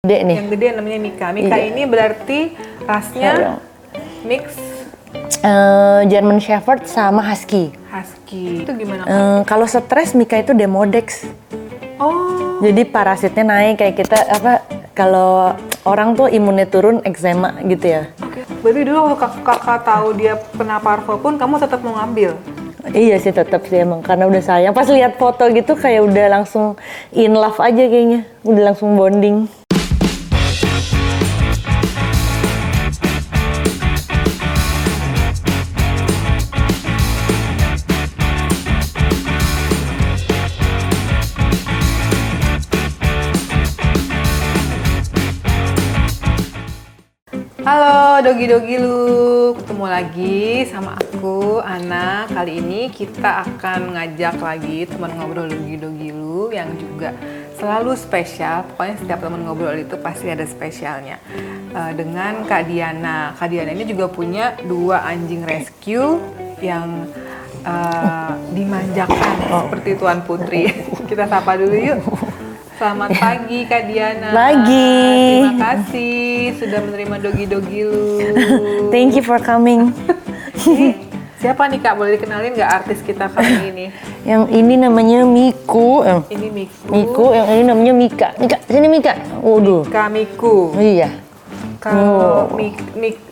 Gede nih. Yang gede namanya Mika. Mika Iya. ini berarti rasnya mix German Shepherd sama Husky. husky. Itu gimana Kak? Kalau stres Mika itu Demodex. Oh, Jadi parasitnya naik kayak kita kalau orang tuh imunnya turun eksema gitu ya. oke. Berarti dulu waktu kakak tahu dia kena parvo pun kamu tetap mau ngambil? Iya sih tetap sih emang karena udah sayang. Pas lihat foto gitu kayak udah langsung in love aja kayaknya. Udah langsung bonding. Halo dogi-dogi lu, ketemu lagi sama aku Ana. Kali ini kita akan ngajak lagi teman ngobrol dogi-dogi lu yang juga selalu spesial. Pokoknya setiap teman ngobrol itu pasti ada spesialnya. Dengan Kak Diana. Kak Diana ini juga punya 2 anjing rescue yang dimanjakan seperti Tuan Putri. Kita sapa dulu yuk. Selamat pagi Kak Diana. Pagi. Terima kasih sudah menerima dogi-dogi lu. Thank you for coming. Ini siapa nih Kak? Boleh dikenalin nggak artis kita kali ini? Yang ini namanya Miku. Ini Miku. Miku, yang ini namanya Mika. Mika, sini Mika. Waduh. Kak Miku. Iya. Kalau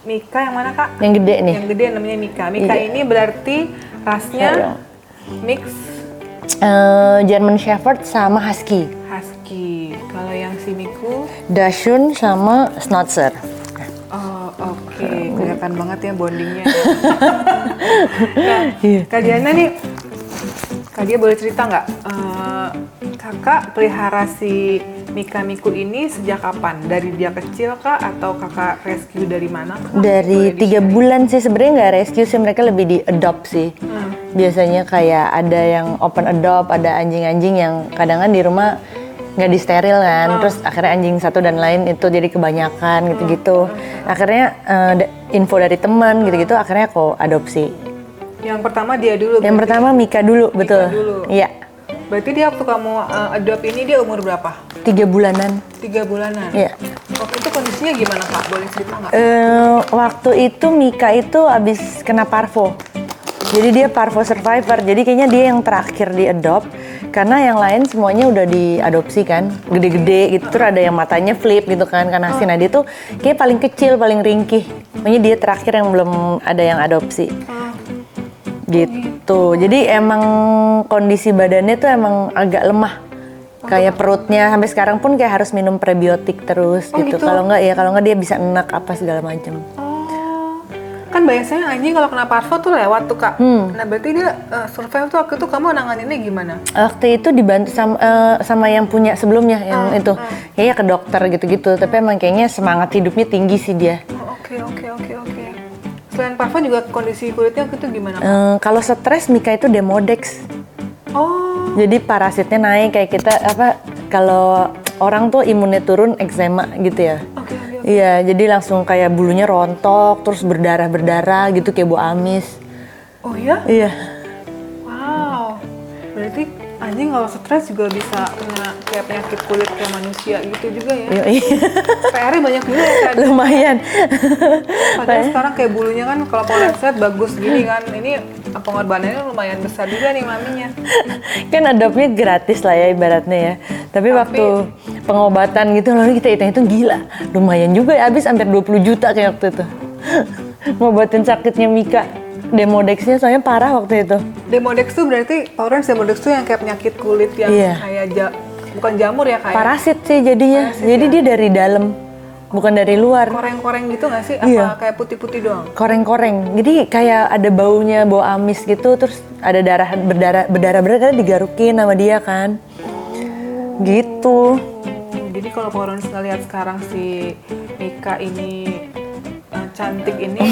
Mika yang mana Kak? Yang gede nih. Yang gede namanya Mika. Mika Iya. ini berarti rasnya mix German Shepherd sama Husky. husky. Kalau yang si Miku, Dachshund sama Schnauzer. oh oke, kelihatan banget ya bondingnya. Nah, Kak Diana nih, Kak Dia boleh cerita nggak? Kakak pelihara si Mika Miku ini sejak kapan? Dari dia kecil kak? Atau kakak rescue dari mana kak? Dari Boleh 3 di-sharing? bulan sih sebenarnya nggak rescue sih, mereka lebih di adopt sih. Biasanya kayak ada yang open adopt, ada anjing-anjing yang kadang di rumah nggak disteril kan, terus akhirnya anjing satu dan lain itu jadi kebanyakan gitu-gitu. Akhirnya info dari teman gitu-gitu, akhirnya aku adopsi. Yang pertama dia dulu. Yang berarti? pertama Mika dulu, betul. dulu. Iya, Berarti dia waktu kamu adopt ini dia umur berapa? 3 bulanan. 3 bulanan. Iya. Waktu itu kondisinya gimana kak? Boleh cerita nggak? Waktu itu Mika itu abis kena parvo. Jadi dia parvo survivor. Jadi kayaknya dia yang terakhir di adopt. Karena yang lain semuanya udah diadopsi kan, gede-gede gitu. Terus ada yang matanya flip gitu kan, karena Nah dia tuh kayak paling kecil, paling ringkih. Makanya dia terakhir yang belum ada yang adopsi. Gitu. Jadi emang kondisi badannya tuh emang agak lemah. Kayak perutnya sampai sekarang pun kayak harus minum prebiotik terus gitu. gitu? Kalau nggak dia bisa enak apa segala macam. Kan biasanya anjing kalau kena parvo tuh lewat tuh kak. Nah berarti dia survive tuh waktu itu kamu nanganinnya gimana? Waktu itu dibantu sama yang punya sebelumnya yang itu. Kayaknya ke dokter gitu-gitu. Tapi emang kayaknya semangat hidupnya tinggi sih dia. Oh, oke. Selain parvo juga kondisi kulitnya waktu itu gimana kak? Kalau stres Mika itu Demodex. Oh, Jadi parasitnya naik kayak kita kalau orang tuh imunnya turun eksema gitu ya. oke. Iya, jadi langsung kayak bulunya rontok, terus berdarah gitu kayak bau amis. Oh ya? Iya. Wow. Berarti anjing kalau stres juga bisa kena kayak penyakit kulit kayak manusia gitu juga ya? Iya. PR-nya banyak juga ya kan? Lumayan. Padahal sekarang kayak bulunya kan kalau mau lihat bagus gini kan. Ini pengorbanannya lumayan besar juga nih maminya. Kan adopnya gratis lah ya ibaratnya ya. Tapi waktu pengobatan gitu lalu kita hitung gila. Lumayan juga ya, habis hampir 20 juta kayak waktu itu. Ngobatin sakitnya Mika. Demodexnya soalnya parah waktu itu. Demodex tuh berarti Powerance Demodex tuh yang kayak penyakit kulit yang Iya. kayak bukan jamur ya kayak Parasit sih jadinya. Jadi dia dari dalam, bukan dari luar. koreng-koreng gitu nggak sih? Iya. Apa kayak putih-putih doang? Koreng-koreng. Jadi kayak ada baunya, bau amis gitu, terus ada berdarah karena digarukin sama dia kan. Gitu. Jadi kalau Powerance ngelihat sekarang si Mika ini cantik ini,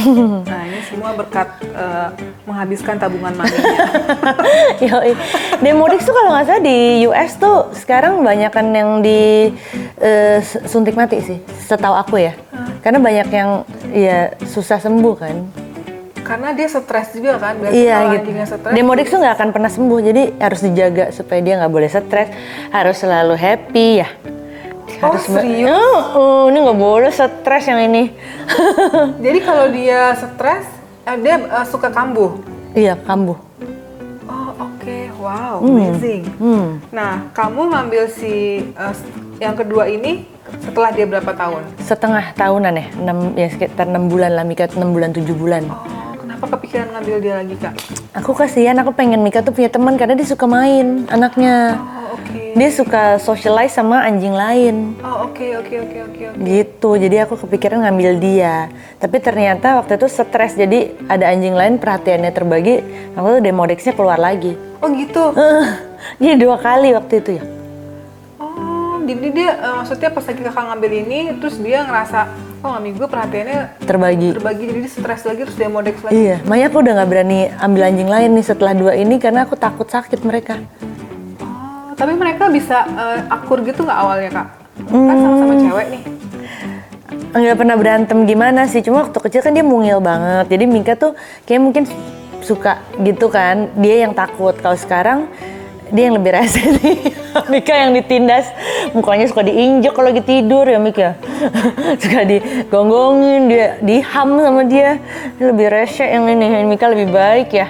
nah ini semua berkat menghabiskan tabungan maminya. Yoi. Demodex tuh kalau nggak salah di US tuh sekarang banyakan yang di suntik mati sih, setahu aku ya. Karena banyak yang ya susah sembuh kan. Karena dia stres juga kan, biasanya Iya kalau gitu. anjingnya stres. Demodex tuh nggak akan pernah sembuh, jadi harus dijaga supaya dia nggak boleh stres, harus selalu happy ya. serius? Ini nggak boleh stres yang ini. Jadi kalau dia stres, dia suka kambuh? Iya, kambuh. Oh oke, wow, amazing. Nah, kamu ngambil yang kedua ini setelah dia berapa tahun? Setengah tahunan ya, sekitar 6 bulan lah, Mika 6 bulan, 7 bulan. Oh, kenapa kepikiran ngambil dia lagi, Kak? Aku kasihan, aku pengen Mika tuh punya teman karena dia suka main, anaknya. Oh, oke. Dia suka socialize sama anjing lain. Oh, oke. Gitu, jadi aku kepikiran ngambil dia. Tapi ternyata waktu itu stres, jadi ada anjing lain perhatiannya terbagi, waktu itu Demodexnya keluar lagi. Oh gitu? Jadi 2 kali waktu itu ya. Oh, jadi dia maksudnya pas lagi kakak ngambil ini, terus dia ngerasa, oh mami gue perhatiannya Terbagi, jadi dia stres lagi, terus Demodex lagi. Iya, makanya aku udah nggak berani ambil anjing lain nih setelah 2 ini karena aku takut sakit mereka. Oh, tapi mereka bisa akur gitu nggak awalnya, Kak? Kan sama-sama cewek nih. Nggak pernah berantem gimana sih, cuma waktu kecil kan dia mungil banget. Jadi Mika tuh kayak mungkin suka gitu kan, dia yang takut. Kalau sekarang dia yang lebih rese nih. Mika yang ditindas, mukanya suka diinjek kalau lagi tidur ya Mika. Suka digonggongin, dia diham sama dia. Lebih rese yang ini, Mika lebih baik ya.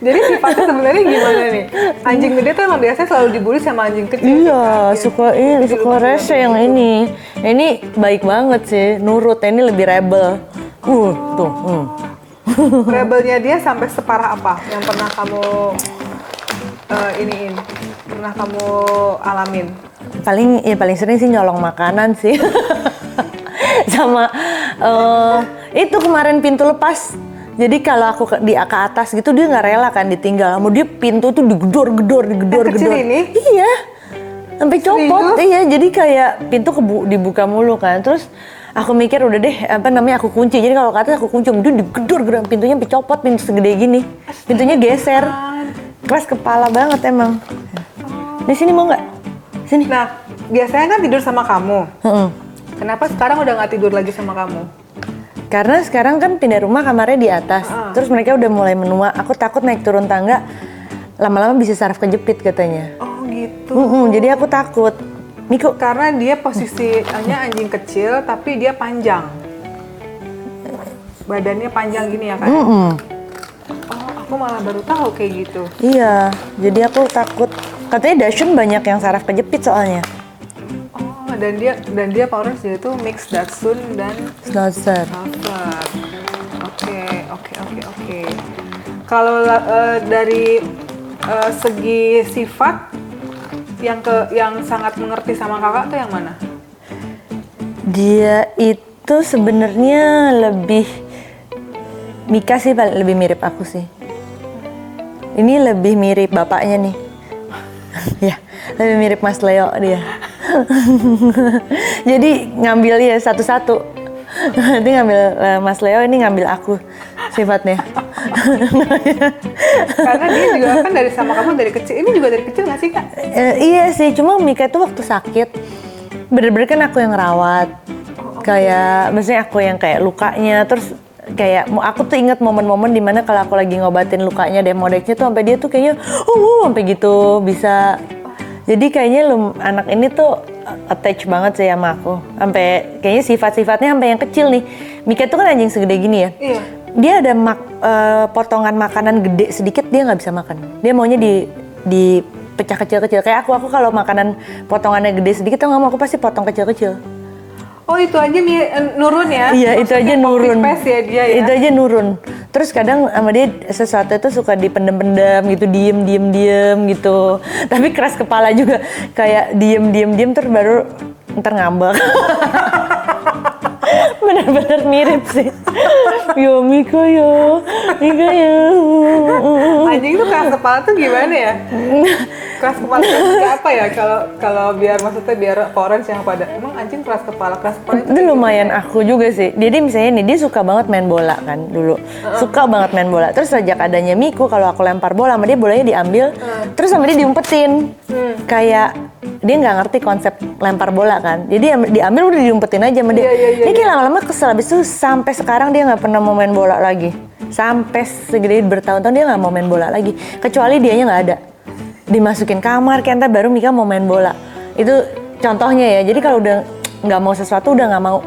Jadi sifatnya sebenarnya gimana nih? Anjing gede tuh emang biasanya selalu dibully sama anjing kecil. Iya, suka rese yang ini. Ini baik banget sih, nurut. Ini lebih rebel. Tuh. Rebelnya dia sampai separah apa yang pernah kamu pernah kamu alamin? Paling sering sih nyolong makanan sih. Sama itu kemarin pintu lepas. Jadi kalau aku ke atas gitu dia nggak rela kan ditinggal. Mau dia pintu tuh digedor. Kecil ini? Iya. Sampai copot. Iya, jadi kayak pintu dibuka mulu kan. Terus aku mikir udah deh, aku kunci. Jadi kalau ke atas aku kunci, dia digedor pintunya sampai copot, pintu segede gini. Pintunya geser. Keras kepala banget emang. Di sini mau nggak? Sini. Nah, biasanya kan tidur sama kamu. Kenapa sekarang udah nggak tidur lagi sama kamu? Karena sekarang kan pindah rumah, kamarnya di atas. Terus mereka udah mulai menua. Aku takut naik turun tangga, lama-lama bisa saraf kejepit katanya. Oh gitu. Jadi aku takut. Miko. Karena dia posisinya anjing kecil, tapi dia panjang. Badannya panjang gini ya kan? Oh, aku malah baru tahu kayak gitu. Iya, jadi aku takut. Katanya Dachshund banyak yang saraf kejepit soalnya. Oh, dan dia Power Rangers dia tuh mix Dachshund dan Schnauzer. Oke. Kalau dari segi sifat yang sangat mengerti sama kakak tuh yang mana? Dia itu sebenarnya lebih Mika sih lebih mirip aku sih. Ini lebih mirip bapaknya nih. Ya, lebih mirip Mas Leo dia. Jadi ngambil ya satu-satu. Nanti ngambil Mas Leo, ini ngambil aku sifatnya. Karena dia juga kan sama kamu dari kecil. Ini juga dari kecil nggak sih, Kak? Iya sih, cuma Mika tuh waktu sakit bener-bener kan aku yang ngerawat. Kayak maksudnya aku yang kayak lukanya, terus kayak aku tuh inget momen-momen dimana kalau aku lagi ngobatin lukanya Demodexnya tuh sampai dia tuh kayaknya sampai gitu bisa. Jadi kayaknya anak ini tuh attach banget sih sama aku. Sampai kayaknya sifat-sifatnya sampai yang kecil nih. Mika tuh kan anjing segede gini ya. Iya. Dia ada potongan makanan gede sedikit dia nggak bisa makan. Dia maunya di pecah kecil-kecil. Kayak aku kalau makanan potongannya gede sedikit tuh nggak mau, aku pasti potong kecil-kecil. Oh itu aja nurun ya? Iya itu aja nurun. Ya dia ya? Itu aja nurun. Terus kadang sama dia sesuatu itu suka dipendem-pendem gitu, diem gitu. Tapi keras kepala juga, kayak diem terus baru ntar ngambek. Bener-bener mirip sih. Yo Mika ya. Anjing tuh keras kepala tuh gimana ya? Keras kepala itu apa ya? Kalau maksudnya biar Power yang pada emang anjing keras kepala itu lumayan aku juga sih. Jadi misalnya nih dia suka banget main bola kan dulu. Suka banget main bola. Terus sejak adanya Miku, kalau aku lempar bola sama dia, bolanya diambil, terus sama dia diumpetin. Kayak dia nggak ngerti konsep lempar bola kan. Jadi diambil udah diumpetin aja sama dia. Ini kayak lama-lama kesel. Habis itu sampai sekarang dia nggak pernah mau main bola lagi. Sampai segede bertahun-tahun dia nggak mau main bola lagi. Kecuali dianya nggak ada. Dimasukin kamar, kayak entar baru Mika mau main bola. Itu contohnya ya, jadi kalau udah nggak mau sesuatu udah nggak mau.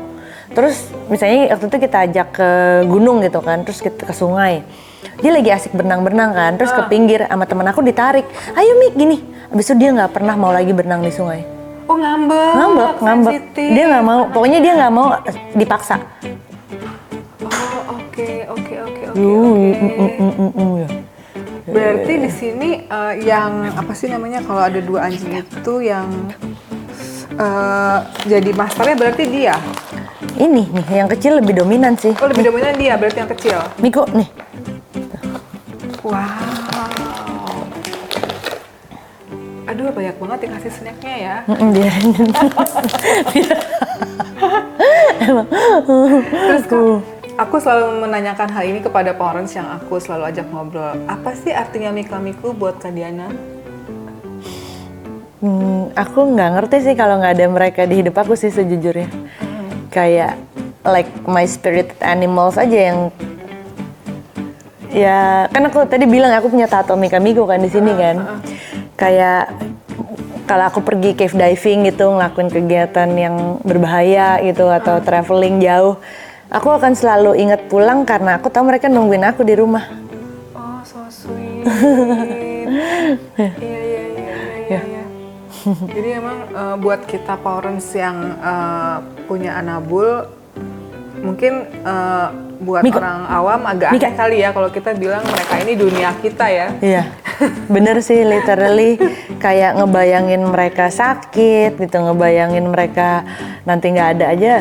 Terus misalnya waktu itu kita ajak ke gunung gitu kan, terus kita ke sungai. Dia lagi asik berenang-berenang kan, terus ke pinggir sama temen aku ditarik. Ayo Mik gini. Abis itu dia nggak pernah mau lagi berenang di sungai. Oh ngambek. Ngambek. Dia nggak mau. Pokoknya dia nggak mau dipaksa. Oh oke. Ya. Berarti di sini yang apa sih namanya kalau ada 2 anjing itu yang jadi masternya berarti dia? Ini nih, yang kecil lebih dominan sih. Oh lebih dominan dia berarti yang kecil? Miko nih. Wow. Aduh banyak banget dikasih snacknya ya. Biarin. Emang. Terus Kak, aku selalu menanyakan hal ini kepada parents yang aku selalu ajak ngobrol. Apa sih artinya Mika Miku buat Kak Diana? Aku nggak ngerti sih kalau nggak ada mereka di hidup aku sih sejujurnya. Kayak like my spirit animals aja yang ya kan aku tadi bilang aku punya tato Mika Miku kan di sini kan. Kayak kalau aku pergi cave diving gitu ngelakuin kegiatan yang berbahaya gitu atau traveling jauh, aku akan selalu ingat pulang karena aku tahu mereka nungguin aku di rumah. Oh so sweet. Iya. Jadi emang buat kita parents yang punya anabul, mungkin buat Miko. orang awam agak aneh kali ya kalau kita bilang mereka ini dunia kita ya. Iya, bener sih literally kayak ngebayangin mereka sakit gitu, ngebayangin mereka nanti nggak ada aja,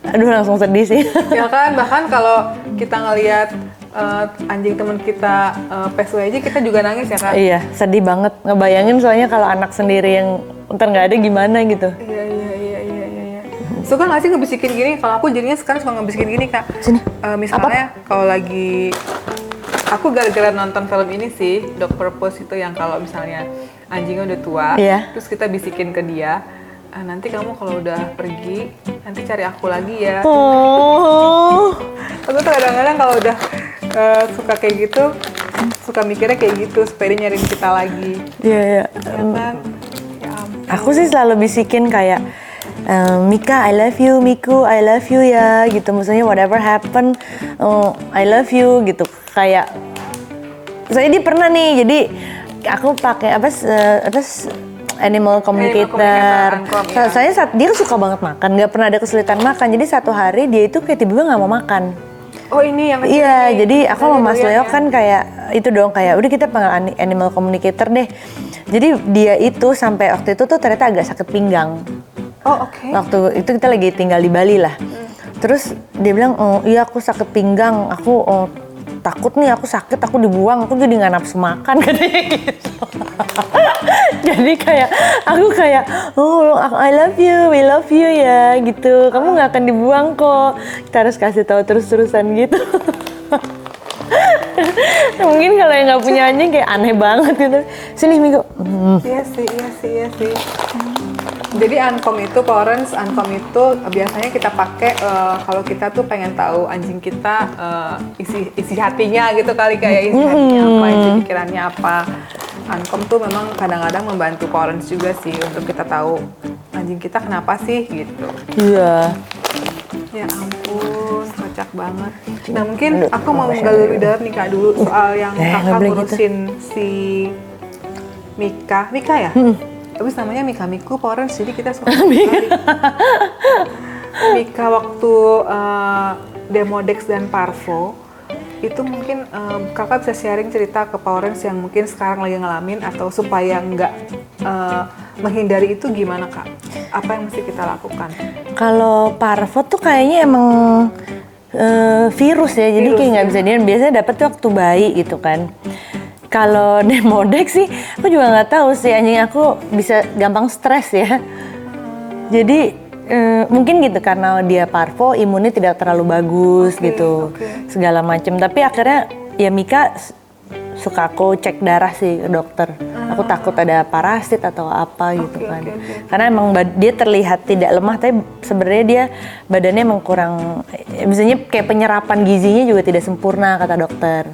aduh langsung sedih sih. Ya kan, bahkan kalau kita ngelihat anjing teman kita PSW aja kita juga nangis ya kan? Iya, sedih banget ngebayangin soalnya kalau anak sendiri yang ntar nggak ada gimana gitu. Iya. Suka nggak sih ngebisikin gini? Kalau aku jadinya sekarang suka ngebisikin gini Kak. Sini. Misalnya kalau lagi aku gara-gara nonton film ini sih, Dog Purpose itu yang kalau misalnya anjingnya udah tua, Iya. terus kita bisikin ke dia, nanti kamu kalau udah pergi, nanti cari aku lagi ya. Oh, Aku tuh kadang-kadang kalau udah suka kayak gitu, suka mikirnya kayak gitu, supaya dia nyariin kita lagi. iya. Ya kan? Ya ampun. Aku sih selalu bisikin kayak Mika, I love you, Miku, I love you ya, gitu. Maksudnya whatever happen, I love you, gitu. Kayak, saya dia pernah nih, jadi aku pakai animal communicator. Ankom, ya. Saya dia suka banget makan, nggak pernah ada kesulitan makan. Jadi satu hari dia itu kayak tiba-tiba nggak mau makan. Oh ini yang kecil Iya, ini. jadi aku sama Mas Leo Durian ya? kan kayak itu dong, kayak udah kita panggil animal communicator deh. Jadi dia itu sampai waktu itu tuh ternyata agak sakit pinggang. Oh oke. Waktu itu kita lagi tinggal di Bali lah. Terus dia bilang, oh iya aku sakit pinggang, aku takut nih aku sakit, aku dibuang, aku jadi nggak nafsu makan katanya gitu. Jadi kayak aku kayak, oh I love you, we love you ya gitu. Kamu nggak akan dibuang kok. Kita harus kasih tahu terus-terusan gitu. Mungkin kalau yang nggak punya anjing kayak aneh banget gitu. Sini Miko. Iya sih. Jadi Ankom itu, parents Ankom itu biasanya kita pakai kalau kita tuh pengen tahu anjing kita isi hatinya gitu kali, kayak isi hatinya apa, isi pikirannya apa. Ankom tuh memang kadang-kadang membantu parents juga sih untuk kita tahu anjing kita kenapa sih gitu. Iya. Ya ampun, kocak banget. Nah mungkin aku mau menggali lebih dalam nih Kak dulu soal yang kakak ngurusin si Mika ya? Terus namanya Mika Miku parents, jadi kita suka Mika waktu Demodex dan Parvo itu mungkin kakak bisa sharing cerita ke parents yang mungkin sekarang lagi ngalamin atau supaya nggak menghindari itu gimana Kak? Apa yang mesti kita lakukan? Kalau Parvo tuh kayaknya emang virus ya, jadi kayak nggak bisa dia biasanya dapat waktu bayi gitu kan. Kalau Demodex sih, aku juga nggak tahu sih, anjing aku bisa gampang stres ya. Jadi mungkin gitu karena dia parvo, imunnya tidak terlalu bagus gitu, segala macam. Tapi akhirnya ya Mika suka aku cek darah sih ke dokter. Aku takut ada parasit atau apa gitu kan. Karena emang dia terlihat tidak lemah, tapi sebenarnya dia badannya emang kurang, misalnya kayak penyerapan gizinya juga tidak sempurna kata dokter.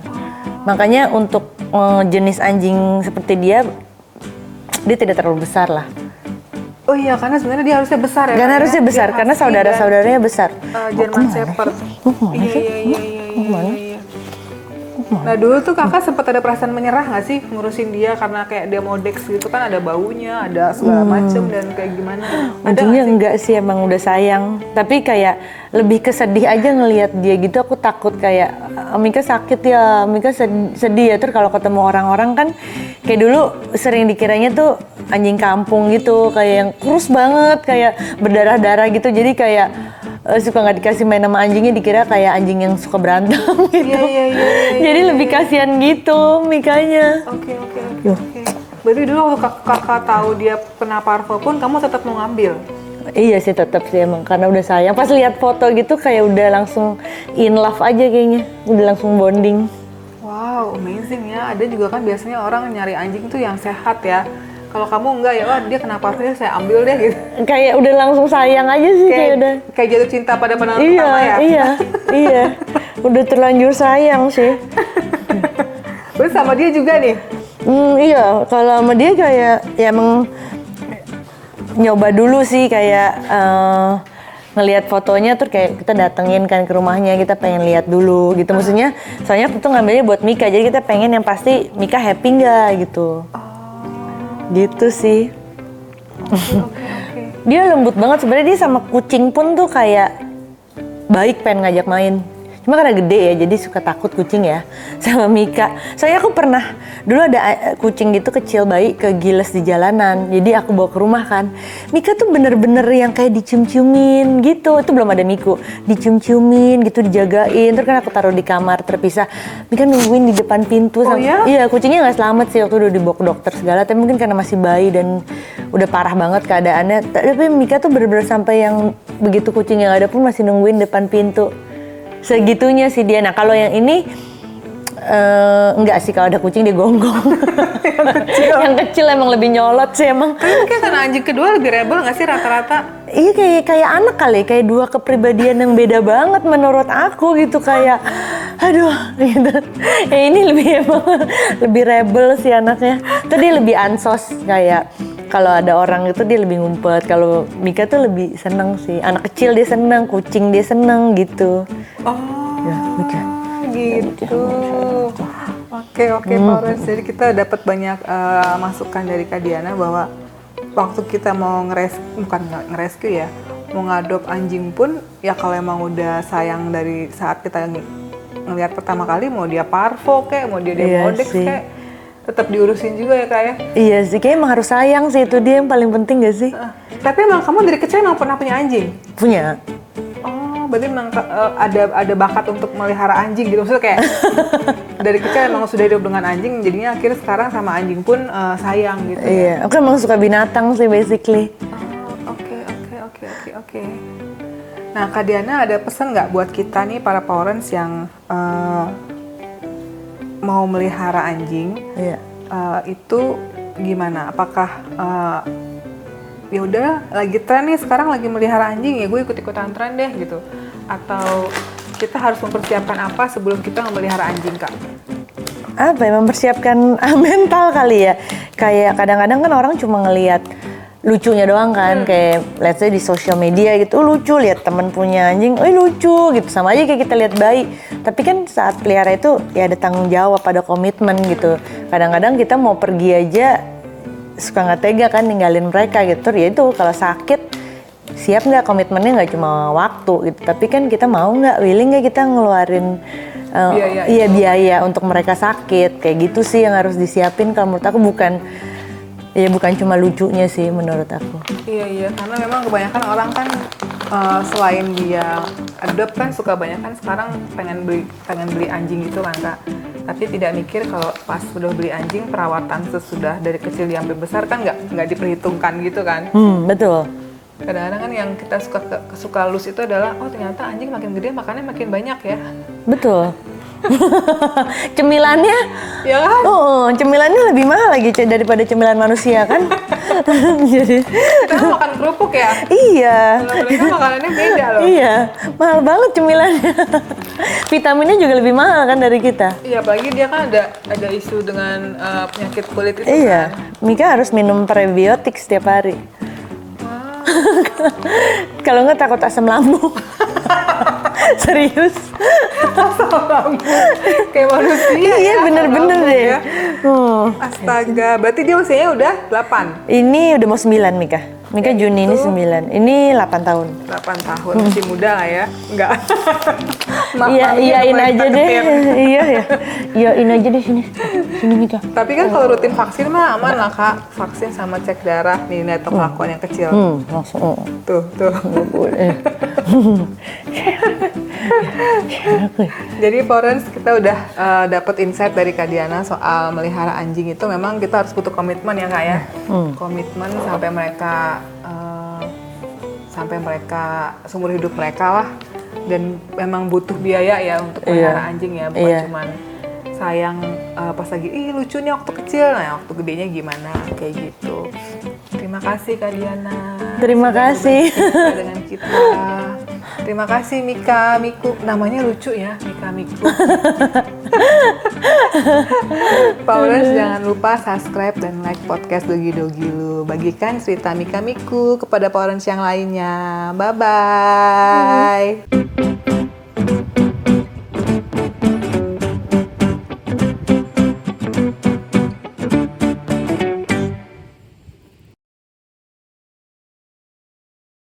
Makanya untuk jenis anjing seperti dia tidak terlalu besar lah. Oh iya, karena sebenarnya dia harusnya besar ya. Karena harusnya besar, Dia karena husky saudara-saudaranya besar. dan, German Shepherd. Iya. Nah dulu tuh kakak sempat ada perasaan menyerah nggak sih ngurusin dia karena kayak dia Modex gitu kan, ada baunya, ada segala macem dan kayak gimana? Ada Untungnya nggak sih? enggak sih, emang udah sayang. Tapi kayak lebih kesedih aja ngelihat dia gitu. Aku takut kayak Mika sakit ya, Mika sedih ya. Terus kalau ketemu orang-orang kan kayak dulu sering dikiranya tuh anjing kampung gitu, kayak yang kurus banget, kayak berdarah-darah gitu. Jadi kayak suka nggak dikasih main sama anjingnya, dikira kayak anjing yang suka berantem gitu. Iya. Jadi lebih kasihan gitu Mikanya. Oke. Berarti dulu waktu kakak tahu dia kena parvo pun kamu tetap mau ngambil? Iya sih, tetap sih emang karena udah sayang. Pas lihat foto gitu kayak udah langsung in love aja kayaknya, udah langsung bonding. Wow, amazing ya. Ada juga kan biasanya orang nyari anjing tuh yang sehat ya. Kalau kamu enggak ya, wah dia kena parvo ya saya ambil deh gitu. Kayak udah langsung sayang aja sih, kayak udah. Kayak jatuh cinta pada pandangan pertama ya. Iya. Udah terlanjur sayang sih. Terus sama dia juga nih. Iya, kalau sama dia kayak ya emang nyoba dulu sih, kayak ngelihat fotonya tuh kayak kita datengin kan ke rumahnya, kita pengen lihat dulu gitu. Maksudnya soalnya aku tuh ngambilnya buat Mika, jadi kita pengen yang pasti Mika happy nggak gitu. Gitu sih. Oke. Dia lembut banget sebenarnya, dia sama kucing pun tuh kayak baik, pengen ngajak main. Cuma karena gede ya, jadi suka takut kucing ya sama Mika. Soalnya aku pernah, dulu ada kucing gitu kecil bayi kegiles di jalanan. Jadi aku bawa ke rumah kan. Mika tuh bener-bener yang kayak dicium-ciumin gitu. Itu belum ada Miku. Dicium-ciumin gitu, dijagain. Terus kan aku taruh di kamar terpisah. Mika nungguin di depan pintu. Oh ya? Iya, kucingnya nggak selamat sih waktu udah dibawa ke dokter segala. Tapi mungkin karena masih bayi dan udah parah banget keadaannya. Tapi Mika tuh bener-bener sampai yang begitu kucingnya nggak ada pun masih nungguin depan pintu. Segitunya sih dia. Nah kalau yang ini enggak sih, kalau ada kucing dia gonggong. Yang kecil emang lebih nyolot sih emang. Tapi mungkin karena anjing kedua lebih rebel nggak sih rata-rata? Iya, kayak anak kali, kayak dua kepribadian yang beda banget menurut aku gitu, kayak aduh gitu. Ya ini lebih rebel sih anaknya. Tuh dia lebih ansos, kayak kalau ada orang itu dia lebih ngumpet. Kalau Mika tuh lebih seneng sih. Anak kecil dia seneng, kucing dia seneng gitu. Oh, Ya, hujan. gitu. Oke, Paulus. Jadi kita dapat banyak masukan dari Kak Diana bahwa waktu kita mau ngerescue ya, mau ngadop anjing pun ya kalau emang udah sayang dari saat kita ngelihat pertama kali, mau dia parvo kayak, mau dia Iya Modex sih. kayak, tetap diurusin juga ya Kak ya. Iya sih, kayaknya emang harus sayang sih, itu dia yang paling penting gak sih? Tapi emang kamu dari kecil emang pernah punya anjing? Punya. Oh, berarti memang ada bakat untuk melihara anjing gitu. Maksudnya kayak dari kecil emang sudah hidup dengan anjing, jadinya akhirnya sekarang sama anjing pun sayang gitu. Iya, aku emang suka binatang sih basically. Oke. Nah, Kak Diana ada pesan nggak buat kita nih para Powerens yang mau melihara anjing? Iya. Itu gimana? Apakah ya udah lagi tren nih sekarang lagi melihara anjing ya gue ikut-ikutan tren deh gitu, atau kita harus mempersiapkan apa sebelum kita memelihara anjing Kak? Apa ya, mempersiapkan mental kali ya. Kayak kadang-kadang kan orang cuma ngelihat lucunya doang kan, kayak let's say di sosial media gitu, lucu lihat temen punya anjing, lucu gitu, sama aja kayak kita lihat bayi. Tapi kan saat pelihara itu ya ada tanggung jawab, ada komitmen gitu. Kadang-kadang kita mau pergi aja suka nggak tega kan ninggalin mereka gitu. Ya itu kalau sakit siap nggak, komitmennya nggak cuma waktu gitu, tapi kan kita mau nggak, willing nggak kita ngeluarin biaya untuk mereka sakit, kayak gitu sih yang harus disiapin. Kalau menurut aku bukan cuma lucunya sih menurut aku. Iya, karena memang kebanyakan orang kan selain dia adopt kan suka banyak kan sekarang pengen beli anjing gitu kan Kak. Tapi tidak mikir kalau pas sudah beli anjing perawatan sesudah dari kecil sampai besar kan nggak diperhitungkan gitu kan. Betul. Kadang-kadang kan yang kita suka lose itu adalah ternyata anjing makin gede makannya makin banyak ya. Betul. Cemilannya, Ya kan? cemilannya lebih mahal lagi daripada cemilan manusia kan. Jadi Kita makan kerupuk ya. iya. Kalau mereka makanannya beda loh. Iya, mahal banget cemilannya. Vitaminnya juga lebih mahal kan dari kita. Iya, apalagi dia kan ada isu dengan penyakit kulit itu Iya, kan. Mika harus minum prebiotik setiap hari. Kalau nggak takut asam lambung. Serius. Kayak manusia. Iya bener-bener deh. Ya. Astaga, berarti dia usianya udah 8? Ini udah mau 9 Mika. Mika Juni ini 9. Ini 8 tahun. 8 tahun, masih muda lah ya. Enggak. Iya, iyain aja deh. Iya ya. Iyain aja deh sini. Sini Mika. Tapi kan kalau rutin vaksin mah aman lah Kak. Vaksin sama cek darah nih atau kelakuan yang kecil. Langsung. Tuh. Nggak boleh. Jadi Florence, kita udah dapat insight dari Kak Diana soal melihara anjing itu memang kita harus butuh komitmen ya Kak ya. Komitmen sampai mereka seumur hidup mereka lah. Dan memang butuh biaya ya untuk melihara anjing ya, bukan cuman sayang pas lagi lucu nih waktu kecil, nah waktu gedenya gimana kayak gitu. Terima kasih Kak Diana. Terima kasih. Dengan kita. Terima kasih Mika, Miku. Namanya lucu ya, Mika, Miku. Florence, jangan lupa subscribe dan like podcast Dogi Dogi Lu. Bagikan cerita Mika, Miku kepada Florence yang lainnya. Bye-bye.